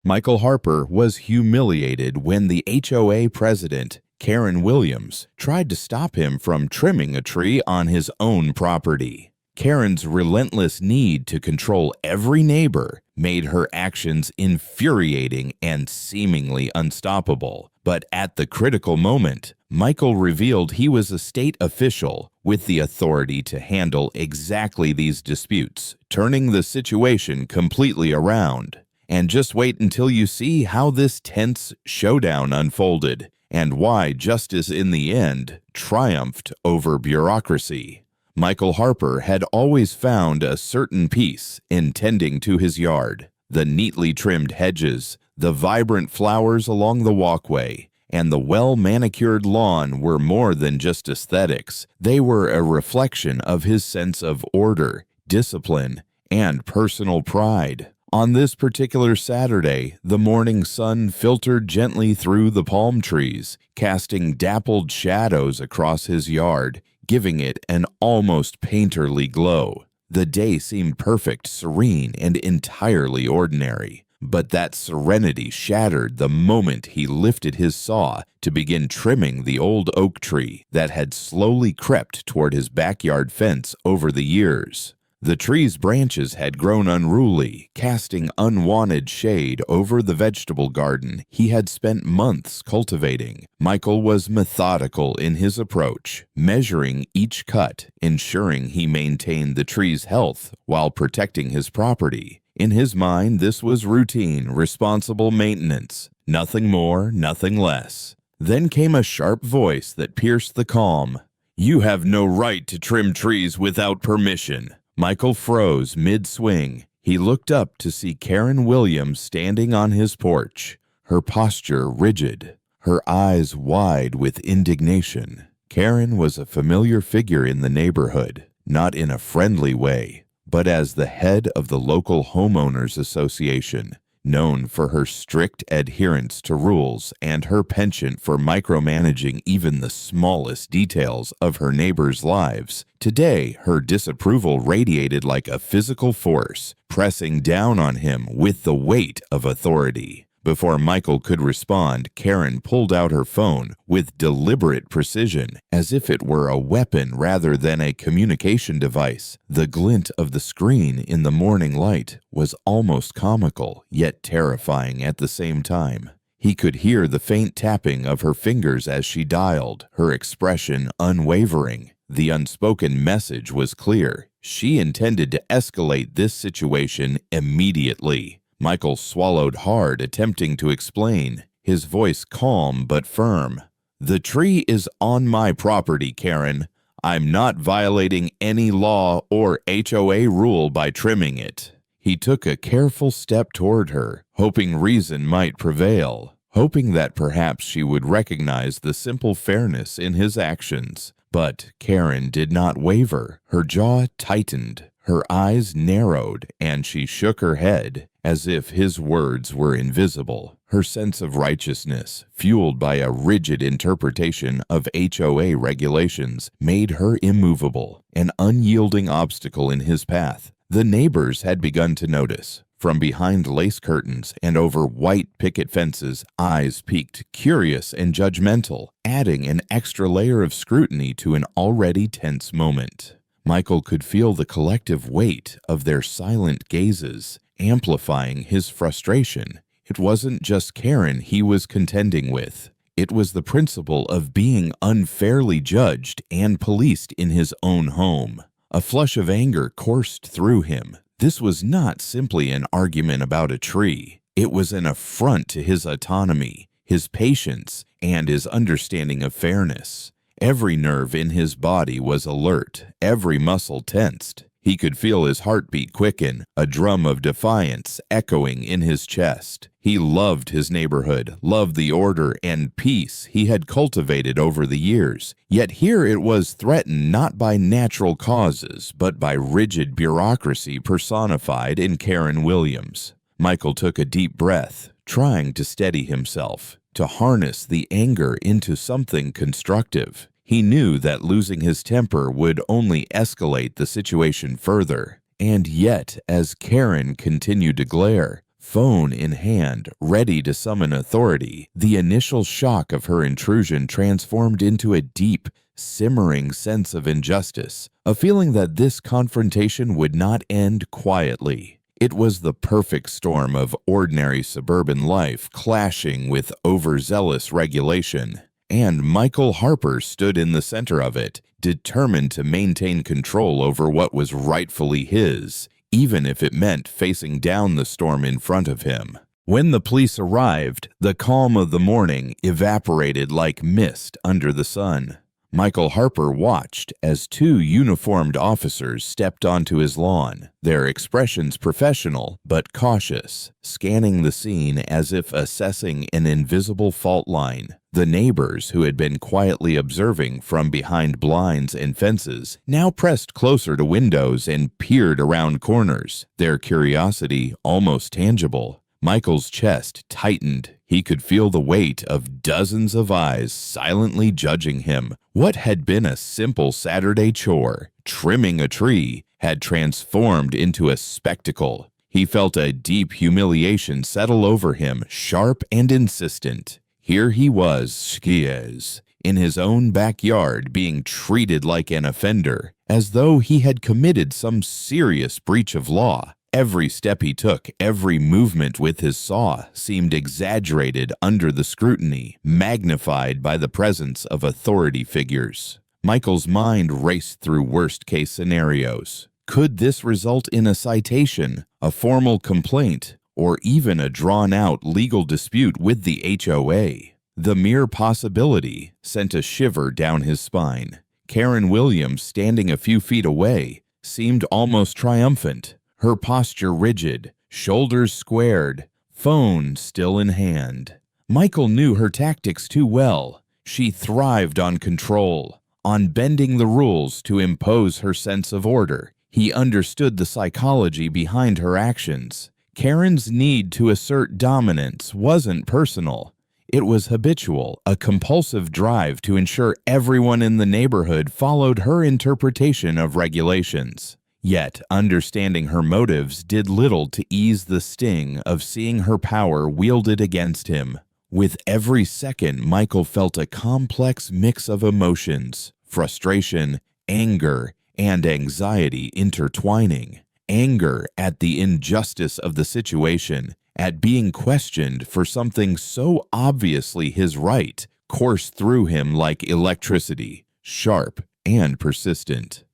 Michael Harper was humiliated when the HOA president, Karen Williams, tried to stop him from trimming a tree on his own property. Karen's relentless need to control every neighbor made her actions infuriating and seemingly unstoppable. But at the critical moment, Michael revealed he was a state official with the authority to handle exactly these disputes, turning the situation completely around. And just wait until you see how this tense showdown unfolded and why justice in the end triumphed over bureaucracy. Michael Harper had always found a certain peace in tending to his yard. The neatly trimmed hedges, the vibrant flowers along the walkway, and the well-manicured lawn were more than just aesthetics. They were a reflection of his sense of order, discipline, and personal pride. On this particular Saturday, the morning sun filtered gently through the palm trees, casting dappled shadows across his yard, giving it an almost painterly glow. The day seemed perfect, serene, and entirely ordinary. But that serenity shattered the moment he lifted his saw to begin trimming the old oak tree that had slowly crept toward his backyard fence over the years. The tree's branches had grown unruly, casting unwanted shade over the vegetable garden he had spent months cultivating. Michael was methodical in his approach, measuring each cut, ensuring he maintained the tree's health while protecting his property. In his mind, this was routine, responsible maintenance. Nothing more, nothing less. Then came a sharp voice that pierced the calm. "You have no right to trim trees without permission." Michael froze mid-swing. He looked up to see Karen Williams standing on his porch, her posture rigid, her eyes wide with indignation. Karen was a familiar figure in the neighborhood, not in a friendly way, but as the head of the local homeowners association, known for her strict adherence to rules and her penchant for micromanaging even the smallest details of her neighbors' lives. Today, her disapproval radiated like a physical force, pressing down on him with the weight of authority. Before Michael could respond, Karen pulled out her phone with deliberate precision, as if it were a weapon rather than a communication device. The glint of the screen in the morning light was almost comical, yet terrifying at the same time. He could hear the faint tapping of her fingers as she dialed, her expression unwavering. The unspoken message was clear. She intended to escalate this situation immediately. Michael swallowed hard, attempting to explain, his voice calm but firm. "The tree is on my property, Karen. I'm not violating any law or HOA rule by trimming it." He took a careful step toward her, hoping reason might prevail, hoping that perhaps she would recognize the simple fairness in his actions. But Karen did not waver. Her jaw tightened, her eyes narrowed, and she shook her head, as if his words were invisible. Her sense of righteousness, fueled by a rigid interpretation of HOA regulations, made her immovable, an unyielding obstacle in his path. The neighbors had begun to notice. From behind lace curtains and over white picket fences, eyes peeked, curious and judgmental, adding an extra layer of scrutiny to an already tense moment. Michael could feel the collective weight of their silent gazes, amplifying his frustration. It wasn't just Karen he was contending with. It was the principle of being unfairly judged and policed in his own home. A flush of anger coursed through him. This was not simply an argument about a tree. It was an affront to his autonomy, his patience, and his understanding of fairness. Every nerve in his body was alert, every muscle tensed. He could feel his heartbeat quicken, a drum of defiance echoing in his chest. He loved his neighborhood, loved the order and peace he had cultivated over the years. Yet here it was threatened not by natural causes, but by rigid bureaucracy personified in Karen Williams. Michael took a deep breath, trying to steady himself, to harness the anger into something constructive. He knew that losing his temper would only escalate the situation further. And yet, as Karen continued to glare, Phone in hand, ready to summon authority, the initial shock of her intrusion transformed into a deep, simmering sense of injustice, a feeling that this confrontation would not end quietly. It was the perfect storm of ordinary suburban life clashing with overzealous regulation, and Michael Harper stood in the center of it, determined to maintain control over what was rightfully his, even if it meant facing down the storm in front of him. When the police arrived, the calm of the morning evaporated like mist under the sun. Michael Harper watched as two uniformed officers stepped onto his lawn, their expressions professional but cautious, scanning the scene as if assessing an invisible fault line. The neighbors, who had been quietly observing from behind blinds and fences, now pressed closer to windows and peered around corners, their curiosity almost tangible. Michael's chest tightened. He could feel the weight of dozens of eyes silently judging him. What had been a simple Saturday chore, trimming a tree, had transformed into a spectacle. He felt a deep humiliation settle over him, sharp and insistent. Here he was, Skies, in his own backyard, being treated like an offender, as though he had committed some serious breach of law. Every step he took, every movement with his saw, seemed exaggerated under the scrutiny, magnified by the presence of authority figures. Michael's mind raced through worst-case scenarios. Could this result in a citation, a formal complaint, or even a drawn-out legal dispute with the HOA? The mere possibility sent a shiver down his spine. Karen Williams, standing a few feet away, seemed almost triumphant. Her posture rigid, shoulders squared, phone still in hand. Michael knew her tactics too well. She thrived on control, on bending the rules to impose her sense of order. He understood the psychology behind her actions. Karen's need to assert dominance wasn't personal. It was habitual, a compulsive drive to ensure everyone in the neighborhood followed her interpretation of regulations. Yet, understanding her motives did little to ease the sting of seeing her power wielded against him. With every second, Michael felt a complex mix of emotions, frustration, anger, and anxiety intertwining. Anger at the injustice of the situation, at being questioned for something so obviously his right, coursed through him like electricity, sharp and persistent.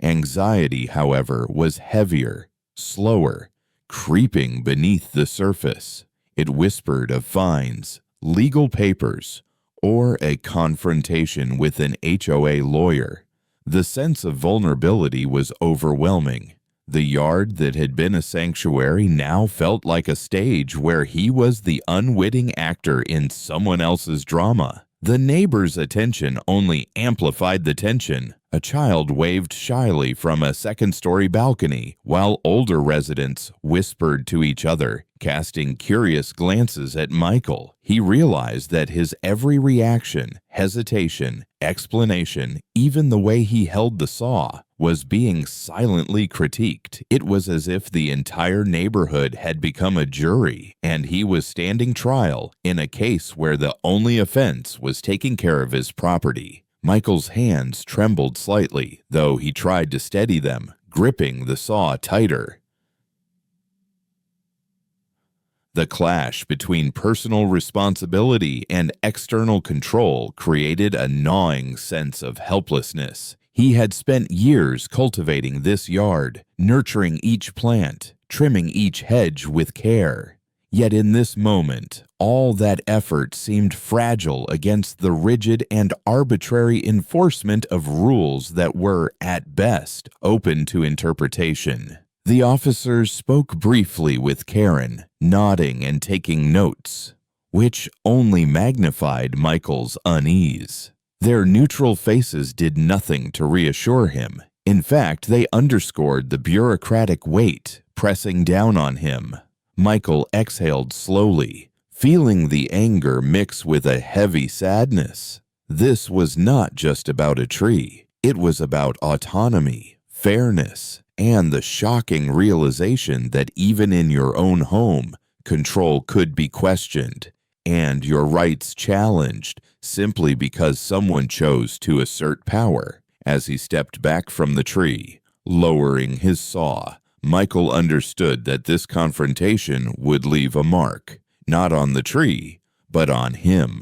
Anxiety, however, was heavier, slower, creeping beneath the surface. It whispered of fines, legal papers, or a confrontation with an HOA lawyer. The sense of vulnerability was overwhelming. The yard that had been a sanctuary now felt like a stage where he was the unwitting actor in someone else's drama. The neighbor's attention only amplified the tension. A child waved shyly from a second-story balcony, while older residents whispered to each other, casting curious glances at Michael. He realized that his every reaction, hesitation, explanation, even the way he held the saw, was being silently critiqued. It was as if the entire neighborhood had become a jury, and he was standing trial in a case where the only offense was taking care of his property. Michael's hands trembled slightly, though he tried to steady them, gripping the saw tighter. The clash between personal responsibility and external control created a gnawing sense of helplessness. He had spent years cultivating this yard, nurturing each plant, trimming each hedge with care. Yet in this moment, all that effort seemed fragile against the rigid and arbitrary enforcement of rules that were, at best, open to interpretation. The officers spoke briefly with Karen, nodding and taking notes, which only magnified Michael's unease. Their neutral faces did nothing to reassure him. In fact, they underscored the bureaucratic weight pressing down on him. Michael exhaled slowly, feeling the anger mix with a heavy sadness. This was not just about a tree. It was about autonomy, fairness, and the shocking realization that even in your own home, control could be questioned and your rights challenged simply because someone chose to assert power. As he stepped back from the tree, lowering his saw, Michael understood that this confrontation would leave a mark, not on the tree, but on him.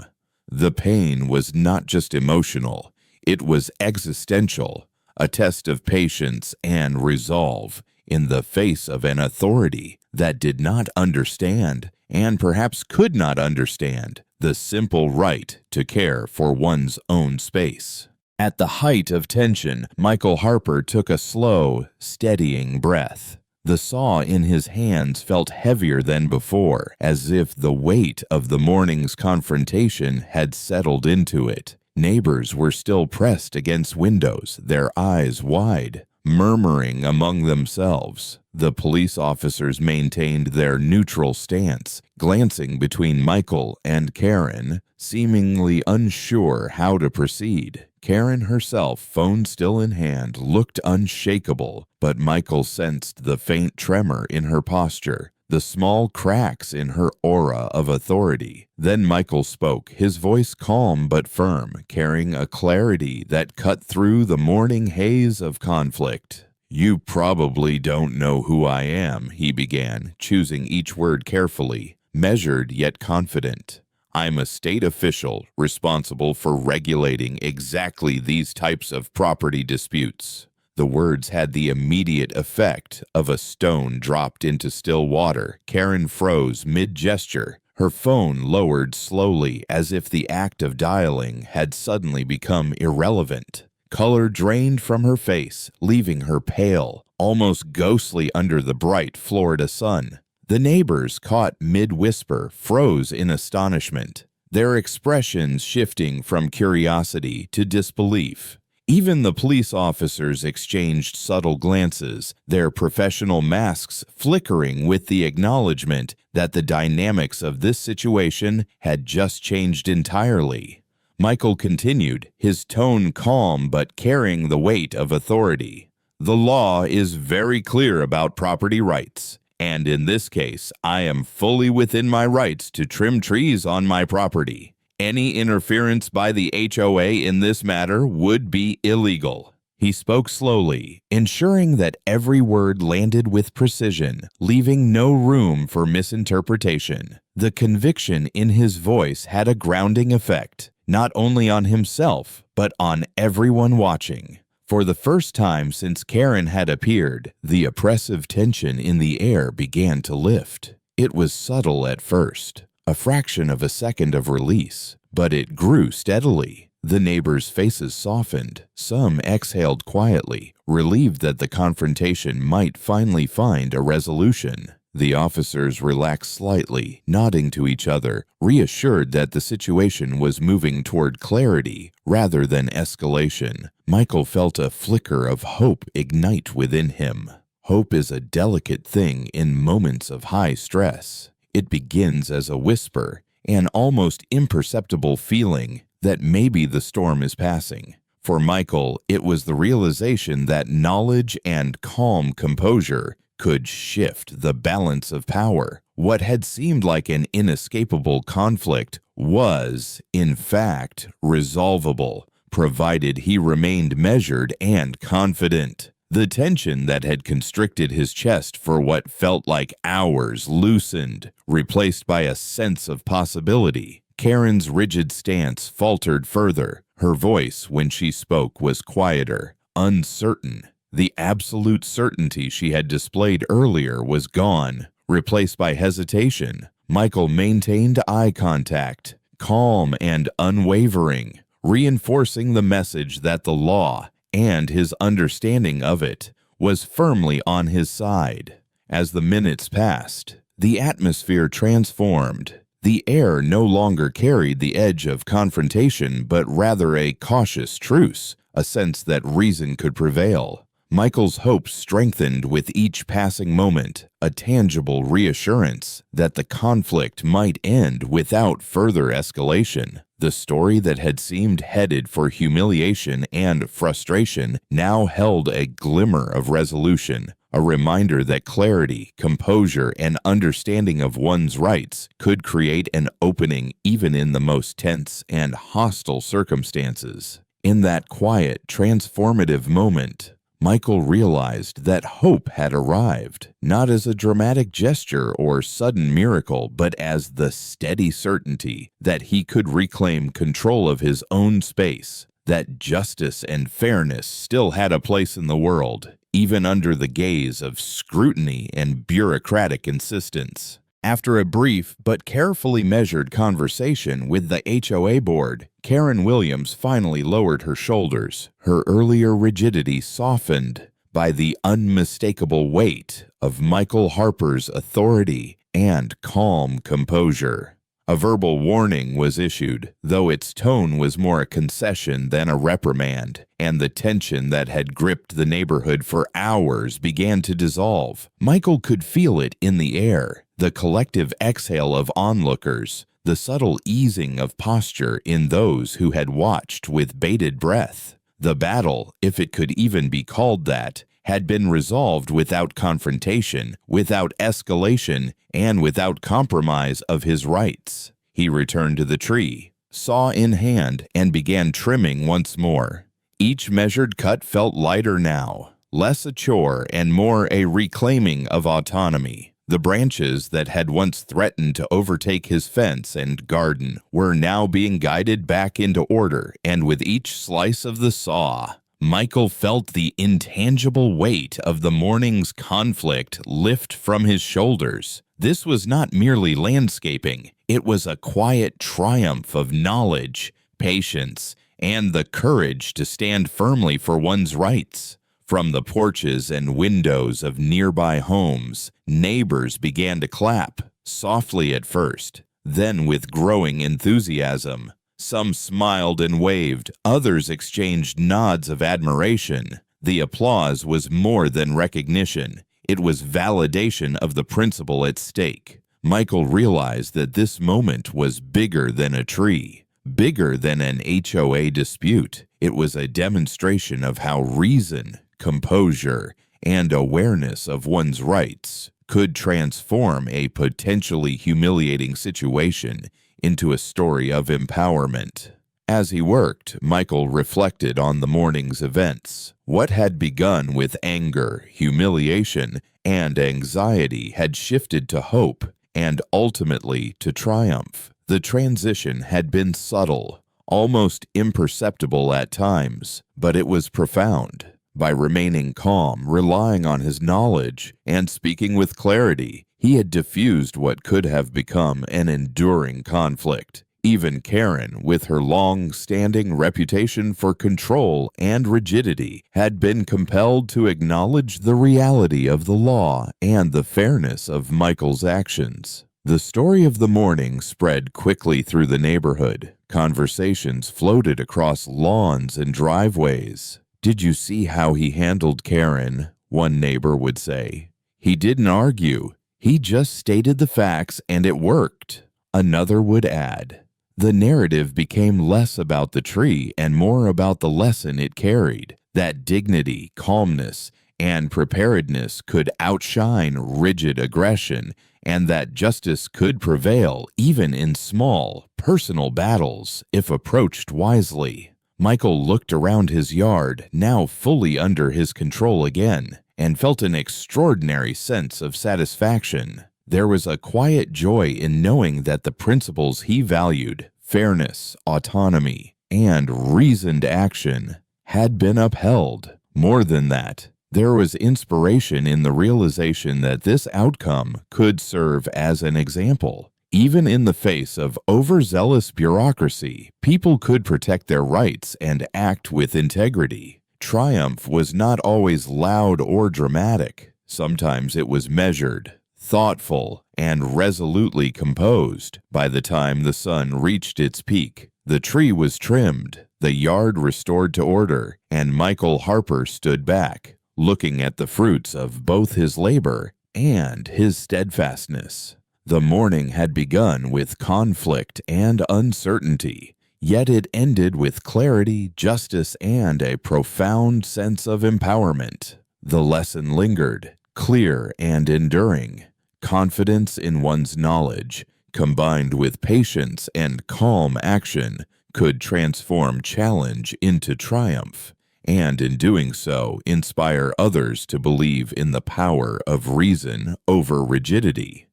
The pain was not just emotional, it was existential, a test of patience and resolve in the face of an authority that did not understand, and perhaps could not understand, the simple right to care for one's own space. At the height of tension, Michael Harper took a slow, steadying breath. The saw in his hands felt heavier than before, as if the weight of the morning's confrontation had settled into it. Neighbors were still pressed against windows, their eyes wide, murmuring among themselves. The police officers maintained their neutral stance, glancing between Michael and Karen, seemingly unsure how to proceed. Karen herself, phone still in hand, looked unshakable, but Michael sensed the faint tremor in her posture, the small cracks in her aura of authority. Then Michael spoke, his voice calm but firm, carrying a clarity that cut through the morning haze of conflict. "You probably don't know who I am," he began, choosing each word carefully, measured yet confident. "I'm a state official responsible for regulating exactly these types of property disputes." The words had the immediate effect of a stone dropped into still water. Karen froze mid-gesture, her phone lowered slowly as if the act of dialing had suddenly become irrelevant. Color drained from her face, leaving her pale, almost ghostly under the bright Florida sun. The neighbors, caught mid-whisper, froze in astonishment, their expressions shifting from curiosity to disbelief. Even the police officers exchanged subtle glances, their professional masks flickering with the acknowledgement that the dynamics of this situation had just changed entirely. Michael continued, his tone calm but carrying the weight of authority. "The law is very clear about property rights, and in this case, I am fully within my rights to trim trees on my property. Any interference by the HOA in this matter would be illegal." He spoke slowly, ensuring that every word landed with precision, leaving no room for misinterpretation. The conviction in his voice had a grounding effect, not only on himself, but on everyone watching. For the first time since Karen had appeared, the oppressive tension in the air began to lift. It was subtle at first, a fraction of a second of release, but it grew steadily. The neighbors' faces softened. Some exhaled quietly, relieved that the confrontation might finally find a resolution. The officers relaxed slightly, nodding to each other, reassured that the situation was moving toward clarity rather than escalation. Michael felt a flicker of hope ignite within him. Hope is a delicate thing in moments of high stress. It begins as a whisper, an almost imperceptible feeling that maybe the storm is passing. For Michael, it was the realization that knowledge and calm composure could shift the balance of power. What had seemed like an inescapable conflict was, in fact, resolvable, provided he remained measured and confident. The tension that had constricted his chest for what felt like hours loosened, replaced by a sense of possibility. Karen's rigid stance faltered further. Her voice, when she spoke, was quieter, uncertain. The absolute certainty she had displayed earlier was gone, replaced by hesitation. Michael maintained eye contact, calm and unwavering, reinforcing the message that the law, and his understanding of it, was firmly on his side. As the minutes passed, the atmosphere transformed. The air no longer carried the edge of confrontation, but rather a cautious truce, a sense that reason could prevail. Michael's hopes strengthened with each passing moment, a tangible reassurance that the conflict might end without further escalation. The story that had seemed headed for humiliation and frustration now held a glimmer of resolution, a reminder that clarity, composure, and understanding of one's rights could create an opening even in the most tense and hostile circumstances. In that quiet, transformative moment, Michael realized that hope had arrived, not as a dramatic gesture or sudden miracle, but as the steady certainty that he could reclaim control of his own space, that justice and fairness still had a place in the world, even under the gaze of scrutiny and bureaucratic insistence. After a brief but carefully measured conversation with the HOA board, Karen Williams finally lowered her shoulders. Her earlier rigidity softened by the unmistakable weight of Michael Harper's authority and calm composure. A verbal warning was issued, though its tone was more a concession than a reprimand, and the tension that had gripped the neighborhood for hours began to dissolve. Michael could feel it in the air, the collective exhale of onlookers, the subtle easing of posture in those who had watched with bated breath. The battle, if it could even be called that, had been resolved without confrontation, without escalation, and without compromise of his rights. He returned to the tree, saw in hand, and began trimming once more. Each measured cut felt lighter now, less a chore and more a reclaiming of autonomy. The branches that had once threatened to overtake his fence and garden were now being guided back into order, and with each slice of the saw, Michael felt the intangible weight of the morning's conflict lift from his shoulders. This was not merely landscaping. It was a quiet triumph of knowledge, patience, and the courage to stand firmly for one's rights. From the porches and windows of nearby homes, neighbors began to clap, softly at first, then with growing enthusiasm. Some smiled and waved, others exchanged nods of admiration. The applause was more than recognition. It was validation of the principle at stake. Michael realized that this moment was bigger than a tree, bigger than an HOA dispute. It was a demonstration of how reason, composure, and awareness of one's rights could transform a potentially humiliating situation into a story of empowerment. As he worked, Michael reflected on the morning's events. What had begun with anger, humiliation, and anxiety had shifted to hope and ultimately to triumph. The transition had been subtle, almost imperceptible at times, but it was profound. By remaining calm, relying on his knowledge, and speaking with clarity, he had diffused what could have become an enduring conflict. Even Karen, with her long-standing reputation for control and rigidity, had been compelled to acknowledge the reality of the law and the fairness of Michael's actions. The story of the morning spread quickly through the neighborhood. Conversations floated across lawns and driveways. "Did you see how he handled Karen?" one neighbor would say. "He didn't argue. He just stated the facts and it worked," another would add. The narrative became less about the tree and more about the lesson it carried, that dignity, calmness, and preparedness could outshine rigid aggression, and that justice could prevail even in small, personal battles if approached wisely. Michael looked around his yard, now fully under his control again, and felt an extraordinary sense of satisfaction. There was a quiet joy in knowing that the principles he valued, fairness, autonomy, and reasoned action, had been upheld. More than that, there was inspiration in the realization that this outcome could serve as an example. Even in the face of overzealous bureaucracy, people could protect their rights and act with integrity. Triumph was not always loud or dramatic. Sometimes it was measured, thoughtful, and resolutely composed. By the time the sun reached its peak, the tree was trimmed, the yard restored to order, and Michael Harper stood back, looking at the fruits of both his labor and his steadfastness. The morning had begun with conflict and uncertainty, yet it ended with clarity, justice, and a profound sense of empowerment. The lesson lingered, Clear and enduring. Confidence in one's knowledge, combined with patience and calm action, could transform challenge into triumph, and in doing so, inspire others to believe in the power of reason over rigidity.